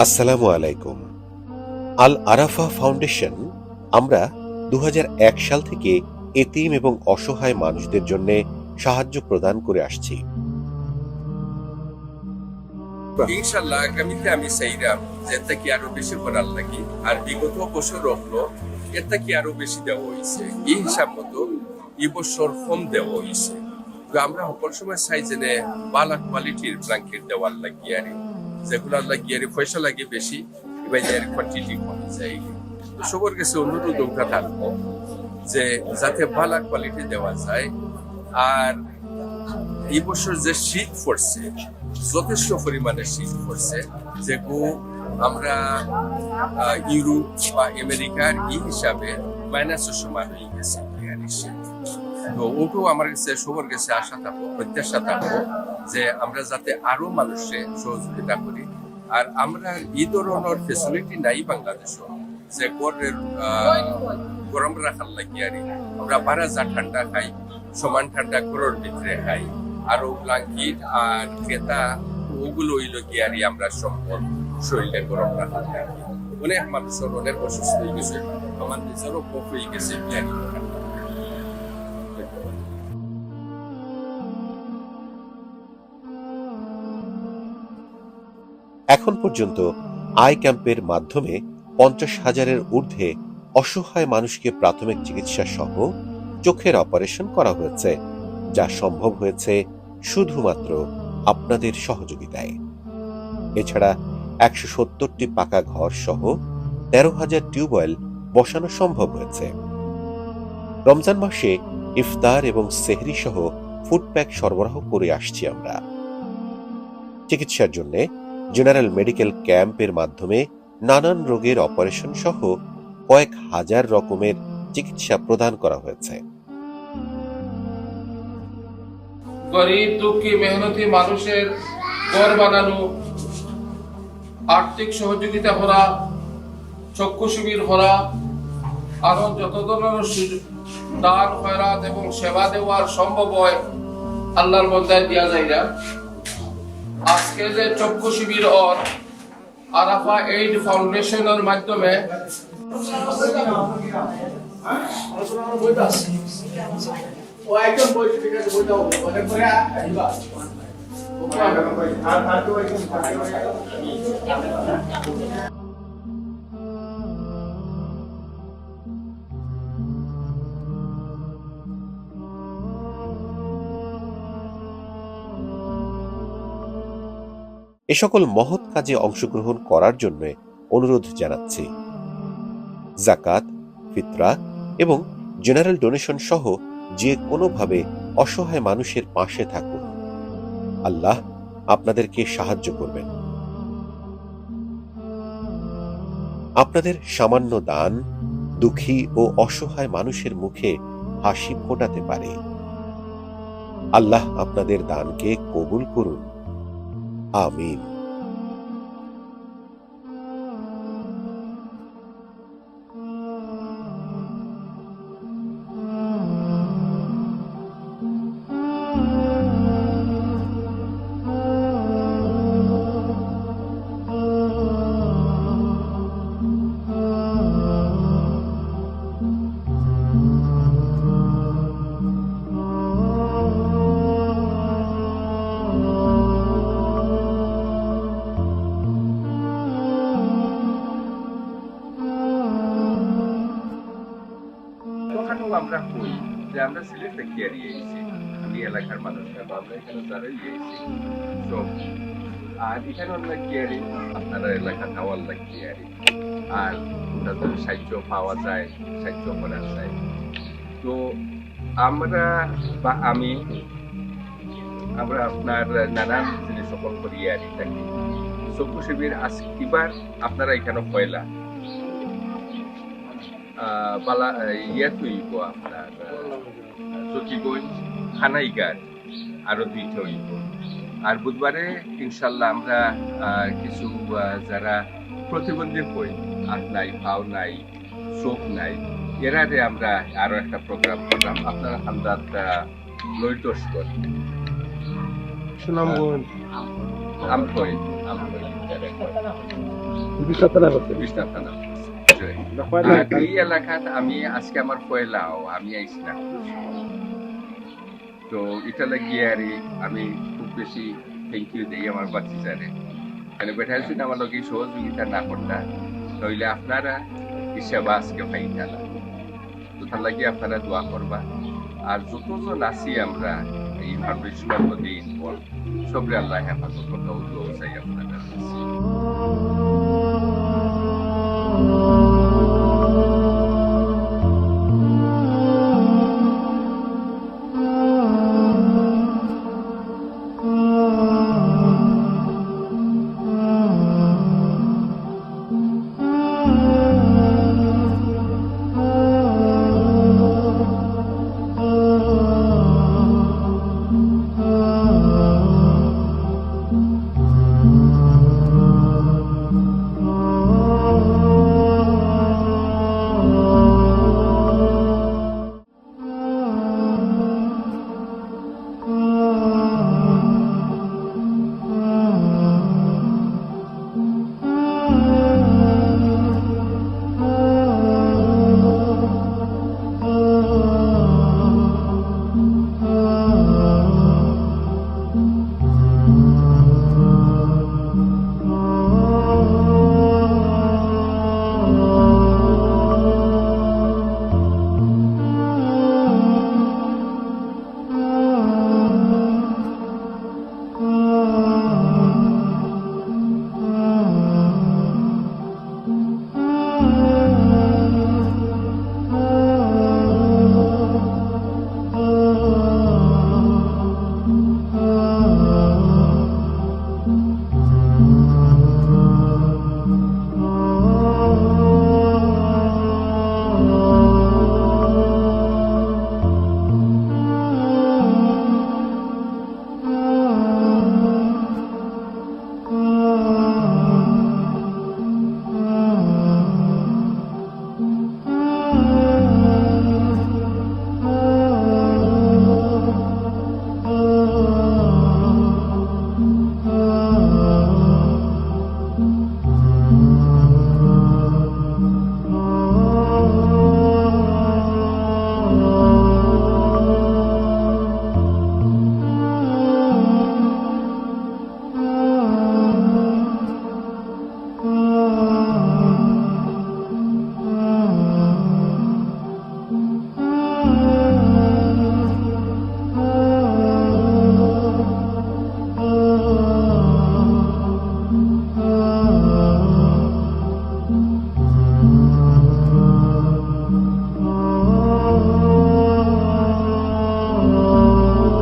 আসসালামু আলাইকুম। আল আরাফা ফাউন্ডেশন আমরা ২০০১ সাল থেকে এতিম এবং অসহায় মানুষদের জন্য সাহায্য প্রদান করে আসছি। ইনশাল্লাহ আগামীতে আমি চাইলাম যে এর থেকে আরো বেশি করার লাগি, আর বিগত বছর হলো এর থেকে আরো বেশি দেওয়া হয়েছে। এই হিসাব মতো এই বছর কম দেওয়া হয়েছে। তো আমরা সকল সময় চাই যে ভালো কোয়ালিটির ব্ল্যাঙ্কেট দেওয়ার লাগি, আর যেগুলার লাগি আর পয়সা লাগে বেশি, এবার এর কোয়ান্টিটি কমে যায়। তো সবার কাছে অনুরোধ ওটা থাকবো যে যাতে ভালো কোয়ালিটি দেওয়া যায়। আর এই বছর যে শীত পড়ছে, যথেষ্ট পরিমাণে শীত পড়ছে, যেগুলো আমরা ইউরোপ বা আমেরিকার এই হিসাবে মাইনাসের সমান হয়ে গেছে। তো ওটাও আমার কাছে সবার কাছে আশা থাকবো, প্রত্যাশা থাকবো যে আমরা যাতে আরো মানুষের সহযোগিতা করি। আর আমরা এই ধরনের ফেসিলিটি নাই বাংলাদেশও, যে গরম রাখার লাগি আর আমরা বারা যা ঠান্ডা খাই সমান ঠান্ডা ঘরের ভিতরে খাই, আরো ব্ল্যাঙ্কেট আর খেতা ওগুলো হইল কি আর আমরা সম্পদ শরীরে গরম রাখার লাগি। অনেক মানুষের অনেক অসুস্থ হয়ে গেছে, আমার নিজেরও কফ হয়ে গেছে। এখন পর্যন্ত আই ক্যাম্পের মাধ্যমে ৫০,০০০-এর ঊর্ধ্বে অসহায় মানুষকে প্রাথমিক চিকিৎসা সহ চোখের অপারেশন করা হয়েছে, যা সম্ভব হয়েছে শুধুমাত্র আপনাদের সহযোগিতায়। এছাড়া ১৭০টি পাকা ঘর সহ ১৩,০০০ টিউবওয়েল বসানো সম্ভব হয়েছে। রমজান মাসে ইফতার এবং সেহরি সহ ফুড প্যাক সরবরাহ করে আসছি আমরা। চিকিৎসার জন্য জেনারেল মেডিকেল ক্যাম্পের মাধ্যমে নানান রোগের অপারেশন সহ কয়েক হাজার রকমের চিকিৎসা প্রদান করা হয়েছে। গরিব দুঃখী মেহনতি মানুষের ঘর বানানো, আর্থিক সহযোগিতা করা, চক্ষু শিবির করা, আরো যত ধরনের দান খয়রাত এবং সেবা দেওয়ার সম্ভব হয় আল্লাহর বন্দায় দেওয়া যায় না। আজকে যে চক্ষু শিবির ওর আরাফা এইড ফাউন্ডেশনের মাধ্যমে এ সকল মহৎ কাজে অংশগ্রহণ করার জন্য অনুরোধ জানাচ্ছি। যাকাত, ফিতরা এবং জেনারেল ডোনেশন সহ যে কোনোভাবে অসহায় মানুষের পাশে থাকুন। আল্লাহ আপনাদেরকে সাহায্য করবেন। আপনাদের সামান্য দান দুঃখী ও অসহায় মানুষের মুখে হাসি ফোটাতে পারে। আল্লাহ আপনাদের দানকে কবুল করুন। আমিন। আমরা কই যে আমরা সিলেট থেকে এসেছি, আমি এলাকার মানুষ না, আমরা এখানে যারা এসেছি সব, আর এখানে আমরা কেয়ারি আপনারা এলাকা নেওয়ার লাগি আর তাদের সাহায্য পাওয়া যায়, সাহায্য করা যায়। তো আমরা বা আমরা আপনার নানান জিনিস সকল করি আর থাকি। চক্ষু শিবির এবার আপনারা এখানে পয়লা বালা হইব আপনার সচিগঞ্জ খানাইঘাট আরো 2টা হইব। আর বুধবারে ইনশাল্লাহ আমরা কিছু যারা প্রতিবন্ধী হই, হাত নাই, পাও নাই, চোখ নাই, এরারে আমরা আরো একটা প্রোগ্রাম করলাম। আপনারা আন্দাজ লইটস কর সুনামগঞ্জ আমকই বিশটা থানা। আর এই এলাকাত আমি আজকে আমার পয়লাও আমি আইসলাম, তো এটা লাগিয়ে আর আমি খুব বেশি থ্যাংক ইউ দিই আমার বাচ্চারে, মানে বেটা যদি আমার লোক সহযোগিতা না করতা নইলে আপনারা হিসাব আজকে পাইতা না। তো তার লাগিয়ে আপনারা দোয়া করবা। আর যতজন আছি আমরা এই ফাউন্ডেশনের মধ্যে ইনভলভ, সবরে আল্লাহ হেফাজত করতে চাই আপনারা।